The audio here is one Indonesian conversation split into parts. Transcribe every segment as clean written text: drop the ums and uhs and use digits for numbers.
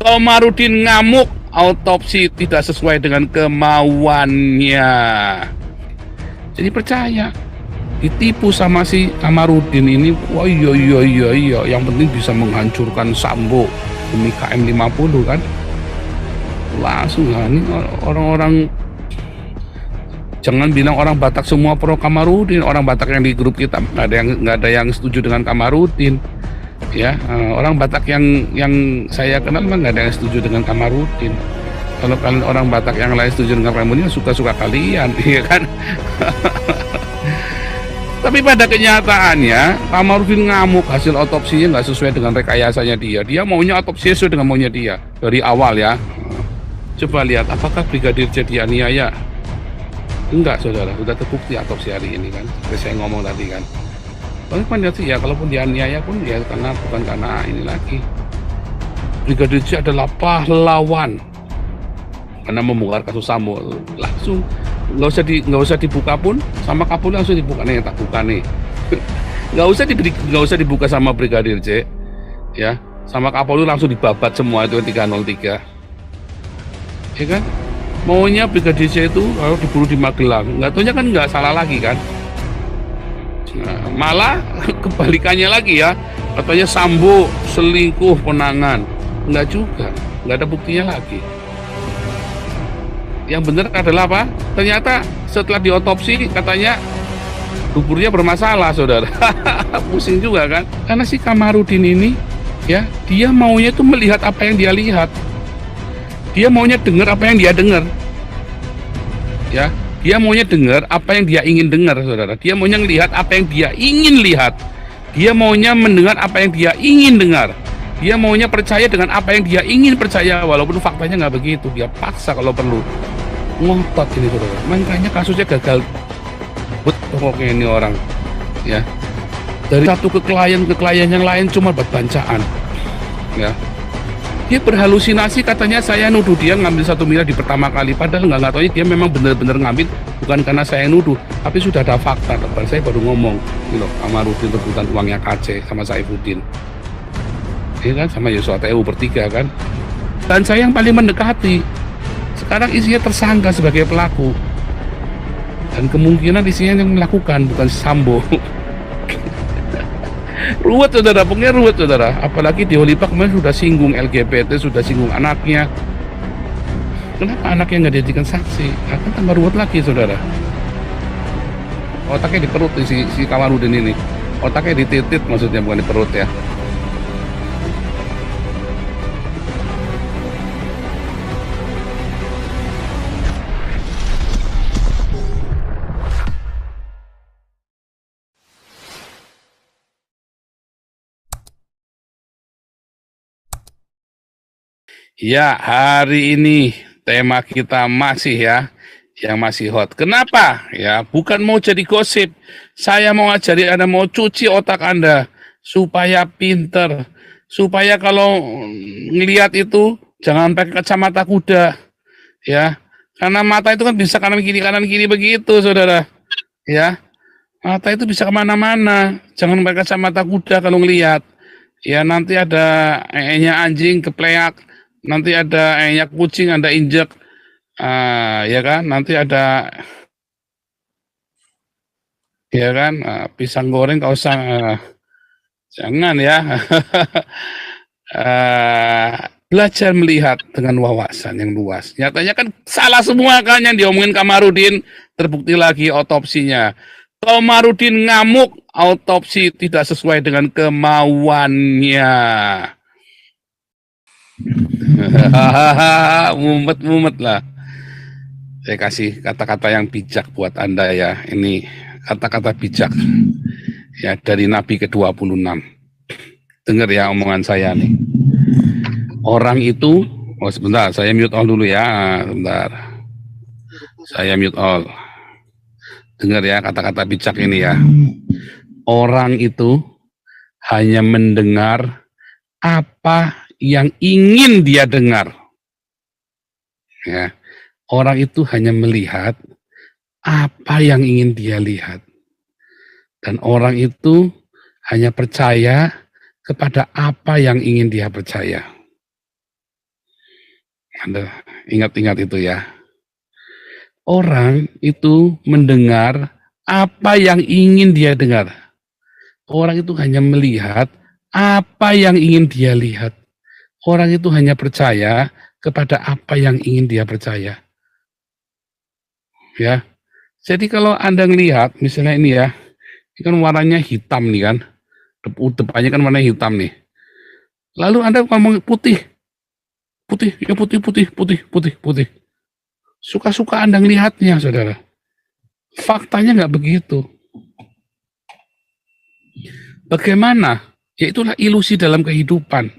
Komarudin ngamuk, autopsi tidak sesuai dengan kemauannya. Jadi percaya, ditipu sama si Kamarudin ini. Wah iya, yang penting bisa menghancurkan Sambo demi KM 50 kan. Langsung lah, ini orang-orang, jangan bilang orang Batak semua pro Kamarudin. Orang Batak yang di grup kita nggak ada yang setuju dengan Kamarudin. Ya, orang Batak yang saya kenal mah nggak ada yang setuju dengan Kamarudin. Kalau kalian orang Batak yang lain setuju dengan Kamarudin, suka-suka kalian, ya kan? Tapi pada kenyataannya Kamarudin ngamuk, hasil otopsinya nggak sesuai dengan rekayasanya dia. Dia maunya otopsi sesuai dengan maunya dia dari awal ya. Coba lihat, apakah Brigadir J dianiaya? Enggak, saudara, sudah terbukti otopsi hari ini kan. Seperti saya ngomong tadi kan. Kalau lihat sih ya, kalaupun dianiaya pun ya bukan karena ini lagi. Brigadir J adalah pahlawan karena membongkar kasus Sambo. Langsung nggak usah dibuka pun, sama Kapolri langsung dibuka nih, tak buka nih. nggak usah dibuka sama Brigadir J, ya, sama Kapolri langsung dibabat semua itu 303, ya kan? Maunya Brigadir J itu kalau diburu di Magelang, nggak taunya kan nggak salah lagi kan? Nah, malah kebalikannya lagi ya, katanya Sambo selingkuh penangan, nggak juga, nggak ada buktinya lagi. Yang benar adalah apa? Ternyata setelah diotopsi katanya duburnya bermasalah, saudara. Pusing juga kan? Karena si Kamarudin ini, ya, dia maunya itu melihat apa yang dia lihat. Dia maunya dengar apa yang dia dengar. Ya, dia maunya dengar apa yang dia ingin dengar, saudara. Dia maunya melihat apa yang dia ingin lihat. Dia maunya mendengar apa yang dia ingin dengar. Dia maunya percaya dengan apa yang dia ingin percaya, walaupun faktanya nggak begitu. Dia paksa kalau perlu. Ngotot ini, saudara. Makanya kasusnya gagal. Pokoknya ini orang, ya, dari satu ke klien yang lain cuma buat bancaan, ya. Dia berhalusinasi, katanya saya nuduh dia ngambil 1 miliar di pertama kali, padahal nggak tahu dia memang benar-benar ngambil, bukan karena saya nuduh, tapi sudah ada fakta. Saya baru ngomong, gitu loh, Kamarudin rebutan uangnya KC sama Saifuddin, ya kan, sama Yosua TU bertiga kan, dan saya yang paling mendekati. Sekarang isinya tersangka sebagai pelaku, dan kemungkinan isinya yang melakukan bukan Sambo. Ruwet, saudara, pokoknya ruwet, saudara. Apalagi di Holipak kemarin sudah singgung LGBT, sudah singgung anaknya. Kenapa anaknya nggak dijadikan saksi? Akan tambah ruwet lagi, saudara. Otaknya di perut si Kamarudin ini. Otaknya di titit, maksudnya, bukan di perut ya. Ya, hari ini tema kita masih ya, yang masih hot. Kenapa? Ya, bukan mau jadi gosip. Saya mau ngajari Anda, mau cuci otak Anda supaya pinter, supaya kalau ngelihat itu jangan pakai kacamata kuda, ya. Karena mata itu kan bisa kanan kiri begitu, saudara. Ya, mata itu bisa kemana-mana. Jangan pakai kacamata kuda kalau ngelihat. Ya, nanti ada enya anjing kepleak. Nanti ada kucing, Anda injek, ya kan, nanti ada, ya kan, pisang goreng kau usah, jangan ya. Belajar melihat dengan wawasan yang luas. Nyatanya kan salah semua kan yang diomongin Kamarudin, terbukti lagi otopsinya. Kamarudin ngamuk, autopsi tidak sesuai dengan kemauannya. Mumet lah. Saya kasih kata-kata yang bijak buat Anda ya. Ini kata-kata bijak ya dari Nabi ke-26. Dengar ya omongan saya nih. Orang itu, oh sebentar, saya mute all dulu ya. Sebentar. Saya mute all. Dengar ya kata-kata bijak ini ya. Orang itu hanya mendengar apa yang ingin dia dengar. Ya, orang itu hanya melihat apa yang ingin dia lihat. Dan orang itu hanya percaya kepada apa yang ingin dia percaya. Anda ingat-ingat itu ya. Orang itu mendengar apa yang ingin dia dengar. Orang itu hanya melihat apa yang ingin dia lihat. Orang itu hanya percaya kepada apa yang ingin dia percaya. Ya. Jadi kalau Anda ngelihat, misalnya ini ya, ini kan warnanya hitam nih kan, depannya kan warnanya hitam nih. Lalu Anda ngomong putih, putih, ya putih, putih, putih, putih, putih. Suka-suka Anda ngelihatnya, saudara. Faktanya nggak begitu. Bagaimana? Ya itulah ilusi dalam kehidupan.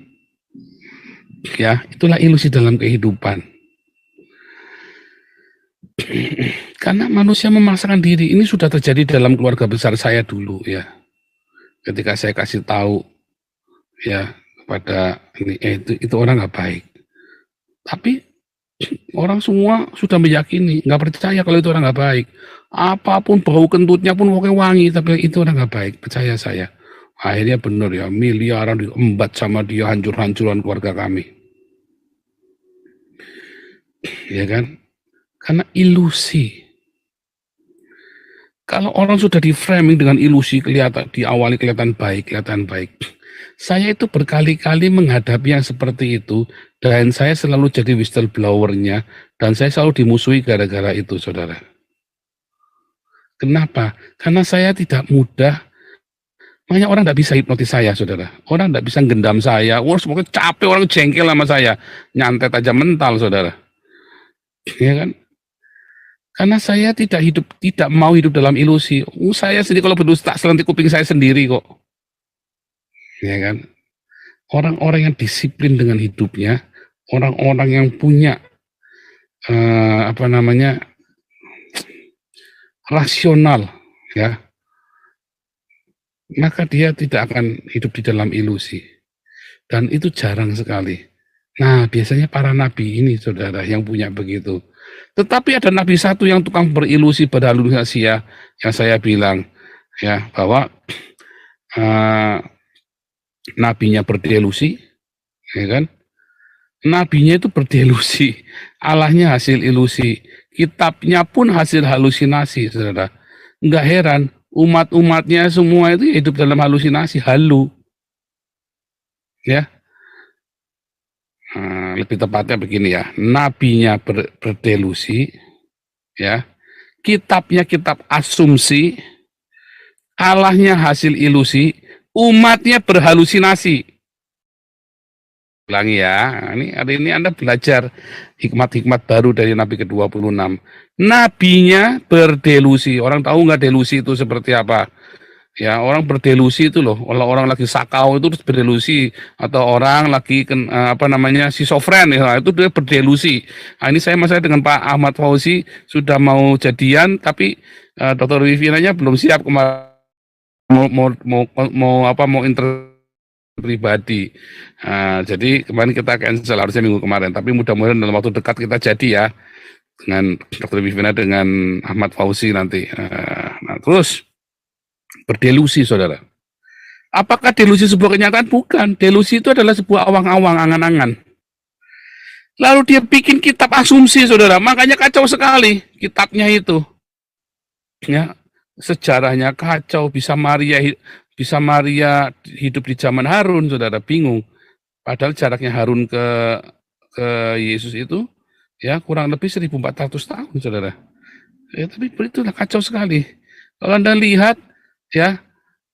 Ya, itulah ilusi dalam kehidupan. Karena manusia memaksakan diri, ini sudah terjadi dalam keluarga besar saya dulu ya. Ketika saya kasih tahu ya kepada ini, itu orang nggak baik. Tapi orang semua sudah meyakini, nggak percaya kalau itu orang nggak baik. Apapun bau kentutnya pun pokoknya wangi, tapi itu orang nggak baik. Percaya saya. Akhirnya benar ya, miliaran diembat sama dia, hancur-hancuran keluarga kami. Ya kan? Karena ilusi. Kalau orang sudah di framing dengan ilusi, kelihatan diawali kelihatan baik. Saya itu berkali-kali menghadapi yang seperti itu, dan saya selalu jadi whistleblower-nya, dan saya selalu dimusuhi gara-gara itu, saudara. Kenapa? Karena saya tidak mudah. Makanya orang tidak bisa hipnotis saya, saudara. Orang tidak bisa gendam saya. Orang semuanya capek, orang jengkel sama saya. Nyantet aja mental, saudara. Ya kan? Karena saya tidak mau hidup dalam ilusi. Saya sendiri kalau berdusta selentik kuping saya sendiri kok. Ya kan? Orang-orang yang disiplin dengan hidupnya, orang-orang yang punya rasional, ya, maka dia tidak akan hidup di dalam ilusi. Dan itu jarang sekali. Nah, biasanya para nabi ini, saudara, yang punya begitu. Tetapi ada nabi satu yang tukang berilusi pada halusinasi ya, yang saya bilang ya bahwa nabinya berdelusi, ya kan? Nabinya itu berdelusi, Allahnya hasil ilusi, kitabnya pun hasil halusinasi, saudara. Enggak heran, umat-umatnya semua itu hidup dalam halusinasi, halu. Ya, lebih tepatnya begini ya, nabinya berdelusi, ya, kitabnya kitab asumsi, Allahnya hasil ilusi, umatnya berhalusinasi. Ulangi ya, ini hari ini Anda belajar hikmat-hikmat baru dari Nabi ke-26. Nabinya berdelusi, orang tahu nggak delusi itu seperti apa? Ya, orang berdelusi itu loh, orang lagi sakau itu terus berdelusi, atau orang lagi schizofren ya, itu dia berdelusi. Nah, ini saya masalah dengan Pak Ahmad Fauzi sudah mau jadian, tapi Dr. Vivinanya belum siap kemarin mau pribadi. Jadi kemarin kita cancel harusnya minggu kemarin, tapi mudah-mudahan dalam waktu dekat kita jadi ya dengan Dr. Vivina dengan Ahmad Fauzi nanti. Nah, terus berdelusi, saudara. Apakah delusi sebuah kenyataan? Bukan. Delusi itu adalah sebuah awang-awang, angan-angan. Lalu dia bikin kitab asumsi, saudara. Makanya kacau sekali kitabnya itu. Ya, sejarahnya kacau. Bisa Maria hidup di zaman Harun, saudara, bingung. Padahal jaraknya Harun ke Yesus itu ya kurang lebih 1400 tahun, saudara. Ya, tapi itulah kacau sekali. Kalau Anda lihat ya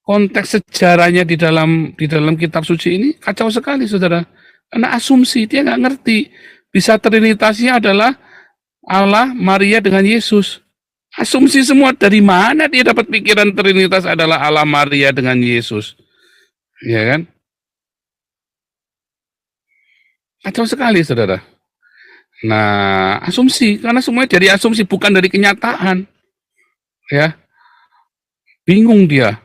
konteks sejarahnya di dalam kitab suci ini kacau sekali, saudara. Karena asumsi, dia nggak ngerti. Bisa trinitasnya adalah Allah, Maria dengan Yesus. Asumsi semua, dari mana dia dapat pikiran trinitas adalah Allah, Maria dengan Yesus. Ya kan? Kacau sekali, saudara. Nah, asumsi, karena semuanya dari asumsi, bukan dari kenyataan. Ya, bingung dia.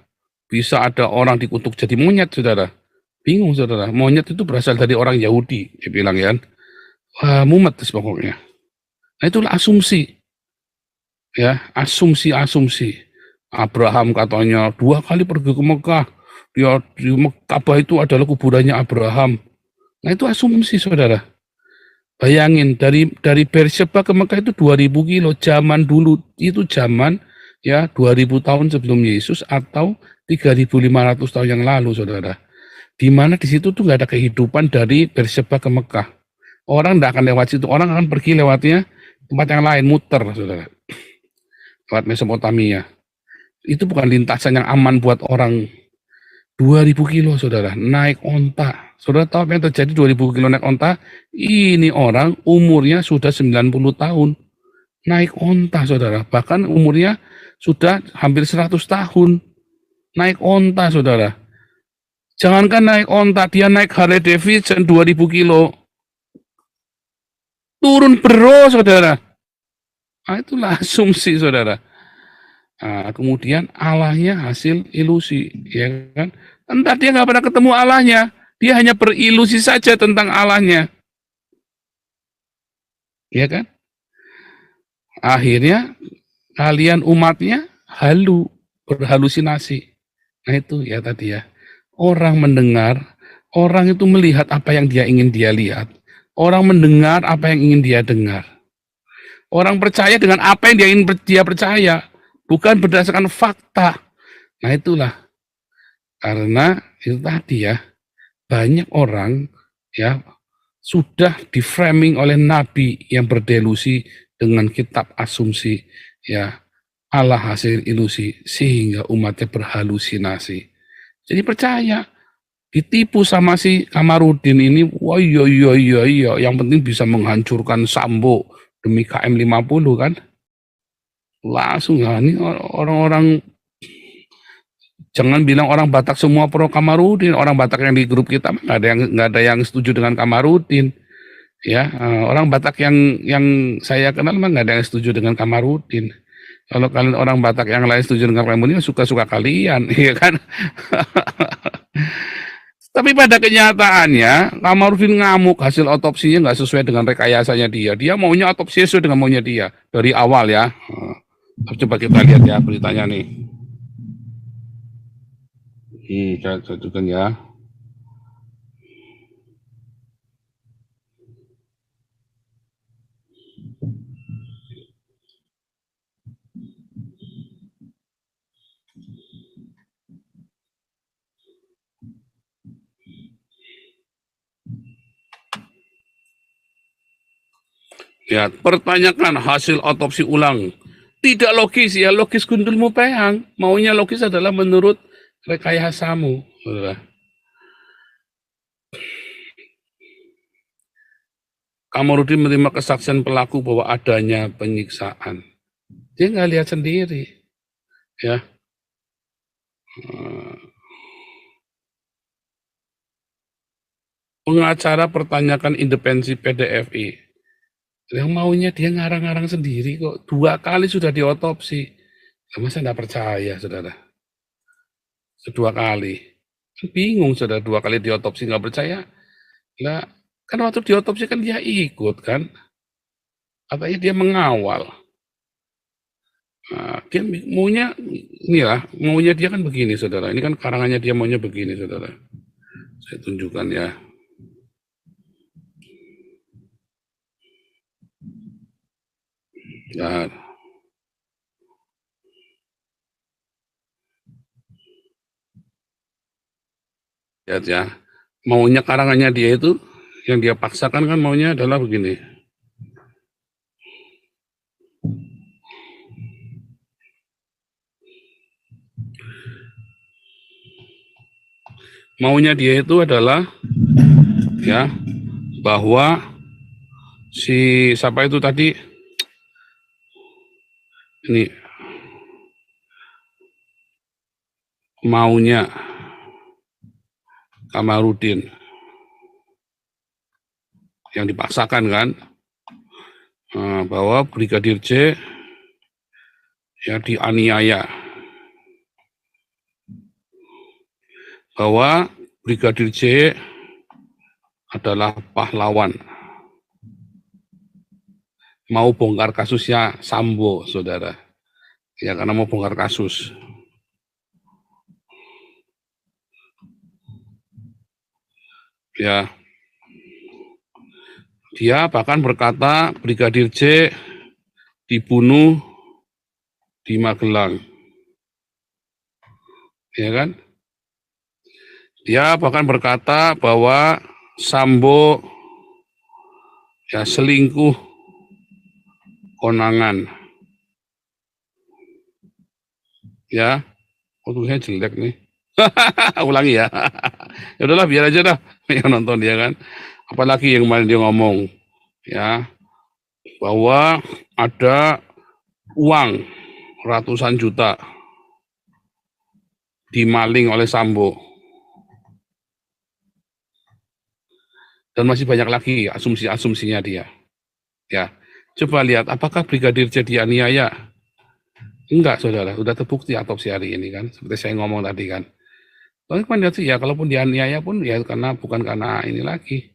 Bisa ada orang dikutuk jadi monyet, saudara. Bingung, saudara. Monyet itu berasal dari orang Yahudi, dia bilang ya. Wah, mumet pokoknya. Nah, itulah asumsi. Ya, asumsi. Abraham katanya 2 kali pergi ke Mekah. Dia di Ka'bah itu adalah kuburannya Abraham. Nah, itu asumsi, saudara. Bayangin dari Beersheba ke Mekah itu 2000 kilo. Zaman dulu itu zaman ya 2000 tahun sebelum Yesus atau 3500 tahun yang lalu, saudara. Di mana di situ tuh nggak ada kehidupan dari Beersheba ke Mekah. Orang nggak akan lewat situ. Orang akan pergi lewatnya tempat yang lain, muter, saudara. Lewat Mesopotamia. Itu bukan lintasan yang aman buat orang. 2000 kilo, saudara, naik onta. Saudara tahu apa yang terjadi 2000 kilo naik onta? Ini orang umurnya sudah 90 tahun. Naik onta, saudara. Bahkan umurnya sudah hampir 100 tahun. Naik onta, saudara. Jangankan naik onta, dia naik Harley Davidson 2000 kilo. Turun bro, saudara. Nah, itulah asumsi, saudara. Nah, kemudian Allahnya hasil ilusi, ya kan? Entah dia nggak pernah ketemu Allahnya, dia hanya berilusi saja tentang Allahnya, ya kan? Akhirnya kalian umatnya berhalusinasi. Nah itu ya tadi ya. Orang mendengar, orang itu melihat apa yang dia ingin dia lihat. Orang mendengar apa yang ingin dia dengar. Orang percaya dengan apa yang dia ingin dia percaya, bukan berdasarkan fakta. Nah itulah, karena itu tadi ya, banyak orang ya sudah di-framing oleh nabi yang berdelusi dengan kitab asumsi ya, Allah hasil ilusi sehingga umatnya berhalusinasi. Jadi percaya, ditipu sama si Kamarudin ini, wah iya, yang penting bisa menghancurkan Sambo demi KM 50 kan. Langsung ya, ini orang-orang, jangan bilang orang Batak semua pro Kamarudin, orang Batak yang di grup kita nggak ada yang setuju dengan Kamarudin. Ya, orang Batak yang saya kenal mah nggak ada yang setuju dengan Kamarudin. Kalau kalian orang Batak yang lain setuju dengan Kamarudin, suka-suka kalian, ya kan? Tapi pada kenyataannya, Kamarudin ngamuk, hasil otopsinya nggak sesuai dengan rekayasanya dia. Dia maunya otopsi sesuai dengan maunya dia dari awal ya. Coba kita lihat ya beritanya nih. Saya tunjukkan ya. Ya, pertanyakan hasil otopsi ulang. Tidak logis ya, logis gundulmu peyang. Maunya logis adalah menurut rekayasamu. Kamarudin menerima kesaksian pelaku bahwa adanya penyiksaan. Dia nggak lihat sendiri, ya. Pengacara pertanyakan independensi PDFI. Yang maunya dia ngarang-ngarang sendiri kok. 2 kali sudah diotopsi. Masa nggak percaya, saudara? 2 kali. Bingung, saudara, 2 kali diotopsi nggak percaya. Lah, kan waktu diotopsi kan dia ikut kan. Katanya dia mengawal. Nah, dia maunya, inilah, maunya dia kan begini, saudara. Ini kan karangannya dia maunya begini, saudara. Saya tunjukkan ya. Ya. Lihat ya. Maunya karangannya dia itu, yang dia paksakan kan maunya adalah begini. Maunya dia itu adalah ya bahwa si siapa itu tadi ini maunya Kamarudin yang dipaksakan kan, bahwa Brigadir J ya dianiaya, bahwa Brigadir J adalah pahlawan, mau bongkar kasusnya Sambo, saudara, ya karena mau bongkar kasus. Ya, Dia bahkan berkata Brigadir J dibunuh di Magelang, ya kan? Dia bahkan berkata bahwa Sambo ya selingkuh konangan, ya. Fotonya jelek nih. Ulangi ya. Ya udahlah biar aja dah yang nonton dia kan. Apalagi yang kemarin dia ngomong ya bahwa ada uang ratusan juta dimaling oleh Sambo dan masih banyak lagi asumsi-asumsinya dia. Ya, coba lihat apakah Brigadir J dianiaya? Enggak, saudara. Sudah terbukti otopsi hari ini kan. Seperti saya ngomong tadi kan. Tapi kan lihat sih ya, kalaupun dianiaya pun ya karena bukan karena ini lagi.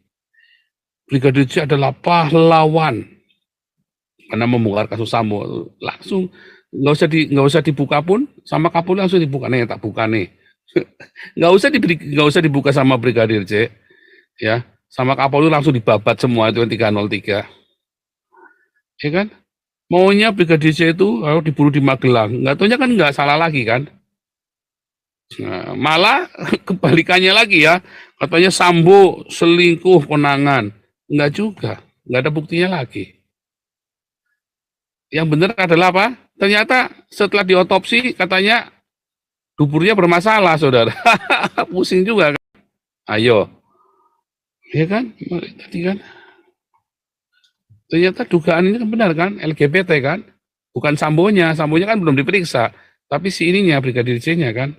Brigadir J adalah pahlawan karena membongkar kasus Sambo langsung nggak usah dibuka pun sama Kapolri langsung dibuka nih tak buka nih nggak usah dibuka sama Brigadir J ya sama Kapolri langsung dibabat semua itu yang 303 ya kan maunya Brigadir J itu kalau diburu di Magelang nggak taunya kan nggak salah lagi kan nah, malah kebalikannya lagi ya katanya Sambo selingkuh konangan nggak juga nggak ada buktinya lagi. Yang benar adalah apa? Ternyata setelah diotopsi katanya duburnya bermasalah, saudara. Pusing juga kan? Ayo, ya kan? Tadi kan? Ternyata dugaan ini kan benar kan? LGBT kan? Bukan Sambonya kan belum diperiksa. Tapi si ininya, Brigadir J-nya kan?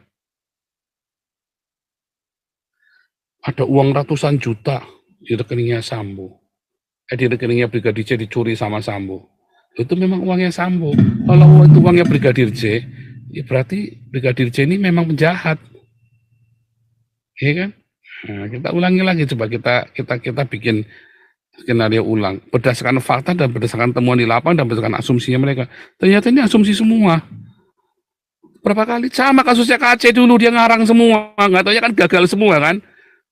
Ada uang ratusan juta di rekeningnya Sambo. Di rekeningnya Brigadir J dicuri sama Sambo. Itu memang uangnya Sambo. Kalau itu uangnya Brigadir J, ya berarti Brigadir J ini memang penjahat. Iya kan? Nah, kita ulangi lagi coba kita bikin skenario ulang berdasarkan fakta dan berdasarkan temuan di lapangan dan berdasarkan asumsinya mereka. Ternyata ini asumsi semua. Berapa kali sama kasusnya KC dulu dia ngarang semua, nggak taunya kan gagal semua kan?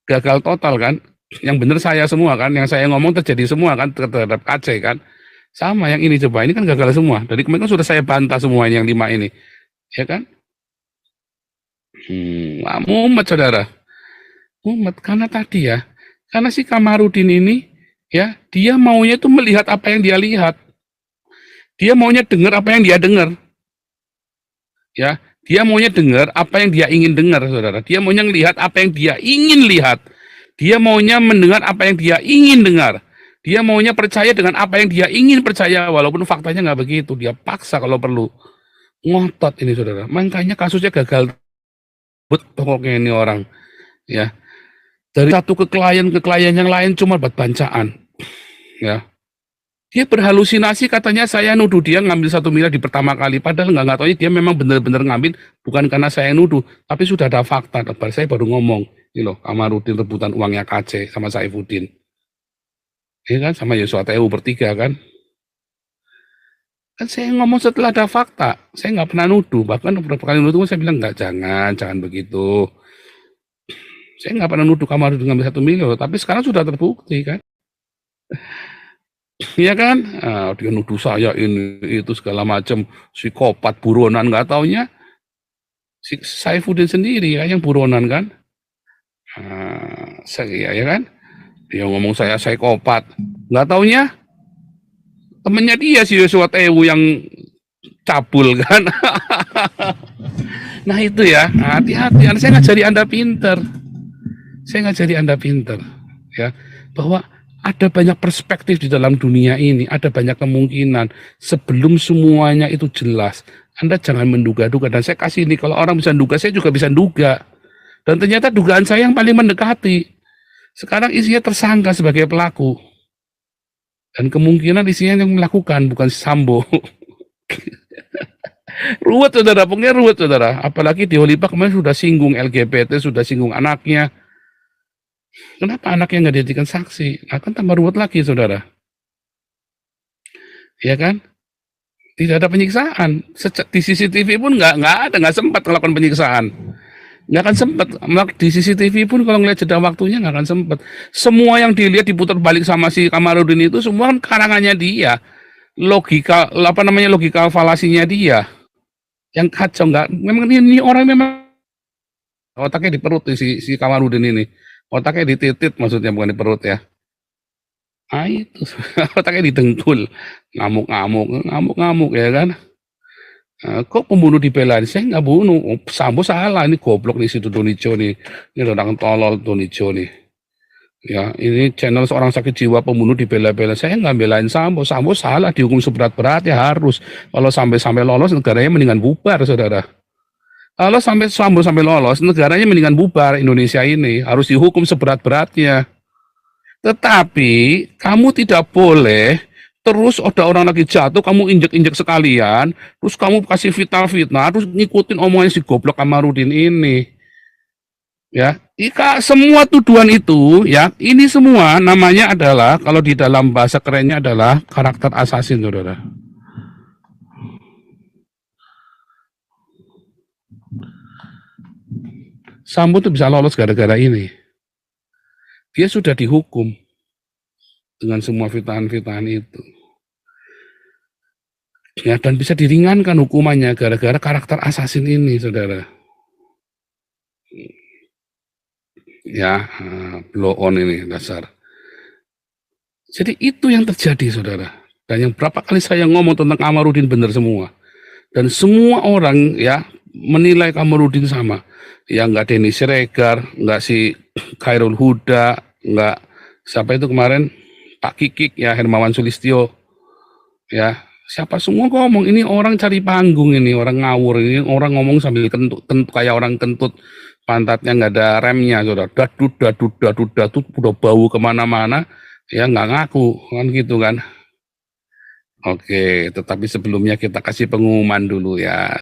Gagal total kan? Yang benar saya semua kan? Yang saya ngomong terjadi semua kan terhadap KC kan? Sama yang ini coba ini kan gagal semua. Dari kemarin kan sudah saya bantah semua ini yang 5 ini, ya kan? Mumet saudara. Mumet karena tadi ya, karena si Kamarudin ini ya dia maunya tuh melihat apa yang dia lihat, dia maunya dengar apa yang dia dengar, ya dia maunya dengar apa yang dia ingin dengar, saudara. Dia maunya melihat apa yang dia ingin lihat, dia maunya mendengar apa yang dia ingin dengar, dia maunya percaya dengan apa yang dia ingin percaya walaupun faktanya nggak begitu. Dia paksa kalau perlu, ngotot ini saudara. Makanya kasusnya gagal pokoknya ini orang, ya. Dari satu ke klien yang lain cuma buat bancaan, ya. Dia berhalusinasi katanya saya nuduh dia ngambil 1 miliar di pertama kali, padahal nggak tahu dia memang benar-benar ngambil bukan karena saya nuduh, tapi sudah ada fakta. Saya baru ngomong, ini loh Kamarudin rebutan uangnya KC sama Saifuddin, ya kan, sama Yosua TU bertiga kan. Kan saya ngomong setelah ada fakta, saya nggak pernah nuduh, bahkan beberapa kali nuduh saya bilang nggak, jangan begitu. Saya nggak pernah nuduh Kamarudin ngambil 1 miliar, tapi sekarang sudah terbukti kan. Iya kan? Nah, dia nuduh saya ini itu segala macam, psikopat buronan, nggak taunya si Saifuddin sendiri kan yang buronan kan. Saya ya kan? Dia ngomong saya psikopat, nggak taunya temennya dia si Yosua TU yang cabul kan. Nah itu ya, hati-hati. Saya ngajari Anda pinter. Saya ngajari Anda pinter, ya, bahwa ada banyak perspektif di dalam dunia ini, ada banyak kemungkinan. Sebelum semuanya itu jelas, Anda jangan menduga-duga. Dan saya kasih ini, kalau orang bisa duga, saya juga bisa duga. Dan ternyata dugaan saya yang paling mendekati. Sekarang isinya tersangka sebagai pelaku. Dan kemungkinan isinya yang melakukan, bukan Sambo. Ruwet saudara, pokoknya ruwet saudara. Apalagi di Holipa kemarin sudah singgung LGBT, sudah singgung anaknya. Kenapa anaknya nggak dijadikan saksi? Akan tambah ruwet lagi, saudara. Ya kan? Tidak ada penyiksaan. Di CCTV pun nggak ada, nggak sempat melakukan penyiksaan. nggak akan sempet. Di CCTV pun kalau ngeliat jeda waktunya nggak akan sempet. Semua yang dilihat diputar balik sama si Kamarudin itu semua kan karangannya dia, logika apa namanya, logika falasinya dia yang kacau. Nggak, memang ini orang memang otaknya di perut nih, si Kamarudin ini, otaknya di titit, maksudnya bukan di perut ya. Ah itu otaknya didengkul, ngamuk-ngamuk, ngamuk-ngamuk ya kan. Kok pembunuh dibelain? Saya nggak bunuh. Oh, Sambo salah, ini goblok nih si Donijo nih. Ini orang tolol Donijo nih. Ya, ini channel seorang sakit jiwa pembunuh dibela-bela. Saya nggak belain Sambo. Sambo salah, dihukum seberat-berat ya harus. Kalau sampai lolos, negaranya mendingan bubar, saudara. Kalau sampai lolos, negaranya mendingan bubar. Indonesia ini harus dihukum seberat-beratnya. Tetapi kamu tidak boleh terus ada orang lagi jatuh, kamu injek-injek sekalian, terus kamu kasih fitnah-fitnah, terus ngikutin omongan si goblok Kamarudin ini. Ya, semua tuduhan itu, ya, ini semua namanya adalah, kalau di dalam bahasa kerennya adalah karakter assassin, saudara. Sambo tuh bisa lolos gara-gara ini. Dia sudah dihukum dengan semua fitnahan-fitnahan itu. Ya, dan bisa diringankan hukumannya gara-gara karakter assassin ini, saudara. Ya, blow on ini dasar. Jadi itu yang terjadi, saudara. Dan yang berapa kali saya ngomong tentang Kamarudin benar semua. Dan semua orang ya menilai Kamarudin sama. Ya nggak Denny Siregar, nggak si Khairul Huda, nggak siapa itu kemarin Pak Kikik ya, Hermawan Sulistyo. Ya, siapa semua ngomong ini orang cari panggung, ini orang ngawur, ini orang ngomong sambil kentut kayak orang kentut, pantatnya nggak ada remnya, saudara. Dadut udah bau kemana-mana, ya nggak ngaku kan gitu kan. Oke, tetapi sebelumnya kita kasih pengumuman dulu ya.